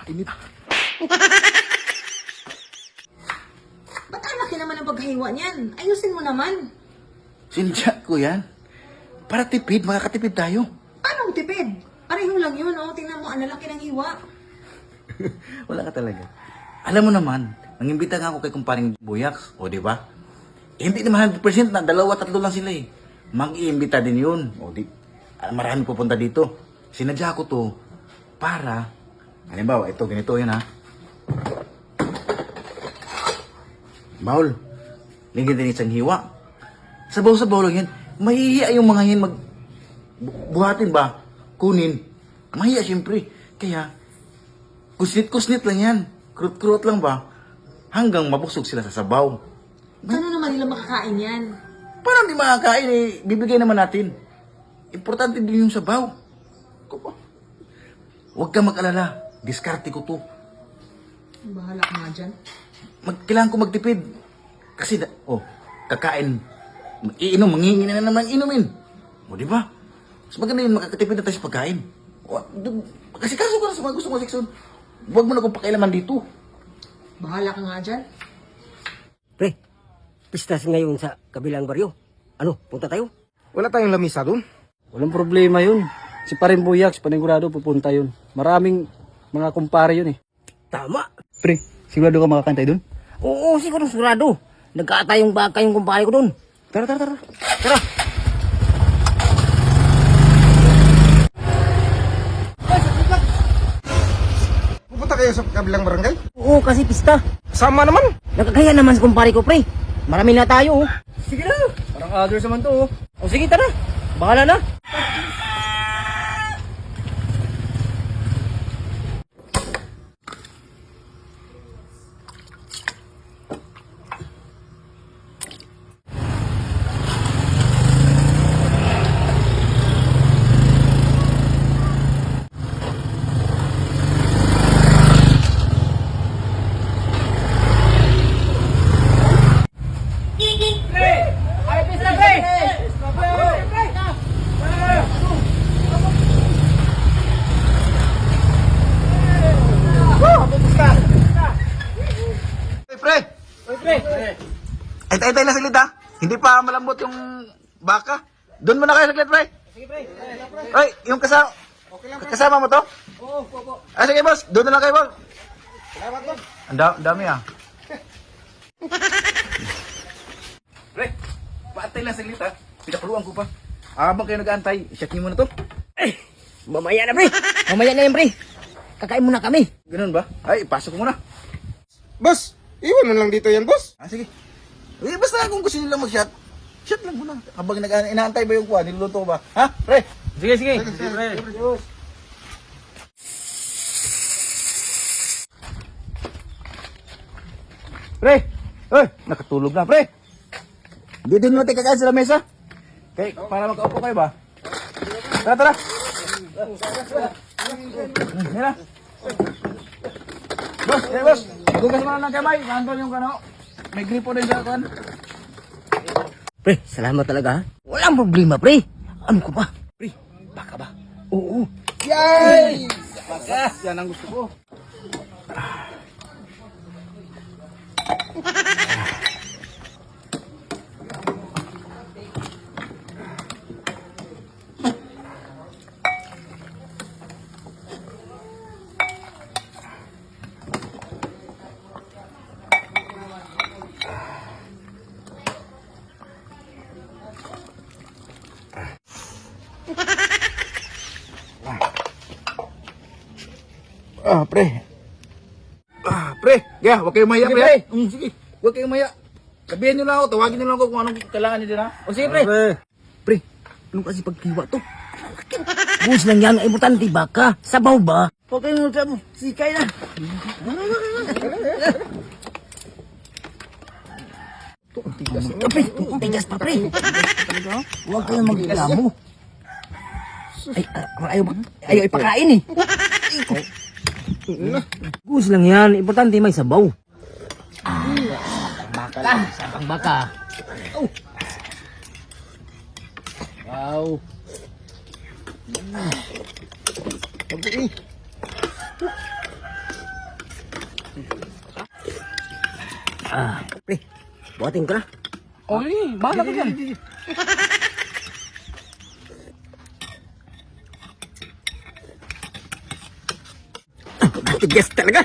Init. Ba't ang laki naman ang paghiwa niyan? Ayusin mo naman. Sinadya ko yan. Para tipid, makakatipid tayo. Paano tipid? Pareho lang yun, oh. Tingnan mo, ang lalaki ng hiwa. Wala ka talaga. Alam mo naman, nangimbita nga ako kay kumparing Buyaks, o di ba? Hindi naman 100% na, 2-3 lang sila eh. Mag-iimbita din yun. O di, marami pupunta dito. Sinadya ko to para, halimbawa, ito, ganito yan ha. Baul, ligyan din isang hiwa. Sabaw-sabaw lang yan. Mahihiya yung mga yan buhatin ba? Kunin. Mahiya siyempre. Kaya, kusnit-kusnit lang yan. Krut-krut lang ba? Hanggang mabusog sila sa sabaw. Paano naman nila makakain yan? Parang di makakain eh. Bibigay naman natin. Importante din yung sabaw. Huwag ka mag-alala. Diskarte ko to. Bahala ka nga dyan. Kailangan ko magtipid. Kasi, kakain. Iinom, mangingi na naman inumin. O, di ba? Mas maganda yun, makakatipid na tayo sa pagkain. Kasi kaso ko na sa mga gusto mo, Sikson. Huwag mo na kong pakialaman dito. Bahala ka nga dyan. Pre, pistas ngayon sa kabilang baryo. Ano, punta tayo? Wala tayong lamisa doon. Walang problema yun. Si Parin Buyaks, panigurado pupunta yun. Maraming mga kumpare yun eh. Tama. Pre, sigurado ka makakantay dun? Oo, sigurado. Nagkatayong baka yung kumpare ko doon. Tara. Tara. Pupunta kayo sa kabilang barangay? Oo, kasi pista. Sama naman. Nagkakaya naman sa kumpare ko, pre. Marami na tayo, oh. Sige na. Parang others naman to oh. O sige, tara. Bahala na. Hey, pre. Ay, na saglit ha. Hindi pa malambot yung baka. Doon mo na kayo saglit, pre. Sige, pre. Ay, yung kasama mo to? Oo, po. Ah, sige, boss. Doon na lang kayo, boss. Salamat, boss. Ang dami ah. Pre, paantay lang saglit ha. Pinakuluan ko pa. Habang kayo nag-aantay, i-check niyo muna to. Mamaya na, pre. Mamaya na yan, pre. Kakain muna kami. Ganun ba? Ay, ipasok ko muna. Boss, iwan na lang dito yan, boss. Ah, sige. Eh, basta kung gusto nyo lang mag-shot, shot lang muna. Habang inaantay ba yung kuha, niluluto ba? Ha, pre? Sige. Pre. Pre! Oy, nakatulog na, pre! Hindi din natin kakain sa lamesa. Okay, para makaupo kayo ba? Tara! Yan na. Boss! Gugas mo lang ng kamay. Nandun yung kano. May gripo din sa kan. Pre, salamat talaga, ha? Walang problema, pre. Ano ko ba? Pre, baka ba? Oo. Yay! Baka! Yan ang gusto ko. Pre. Pre. Yeah, huwag kayong maya, Sige, pre. pre. Sige, huwag kayong maya. Sabihin nyo lang ako, tawagin nyo lang ako kung anong kailangan nyo din, ha? O sige, pre. Pre, anong kasi pagkiwa to? Bus lang yan. Importante baka. Sabaw ba? Huwag kayong sabaw. Sikay na. Pre, tigas pa, pre. Huwag kayong magreklamo. Ayaw ipakain eh. Bus lang yan. Importante may sabaw. Sabang baka. Wow. Pre, buhatin ko na. Okay, bahala ka dyan. Tigas talaga.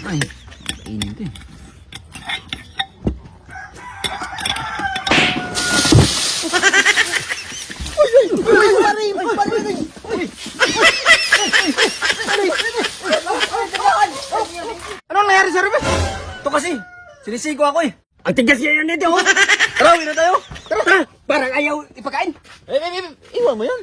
Ay, kainin ito eh. Anong nangyari sa Rebe? Ito kasi, sinisigo ako eh. Ang tigas niya yun dito, oh. Tara, uwi na tayo. Tara, parang ayaw ipakain. Iwan mo yan.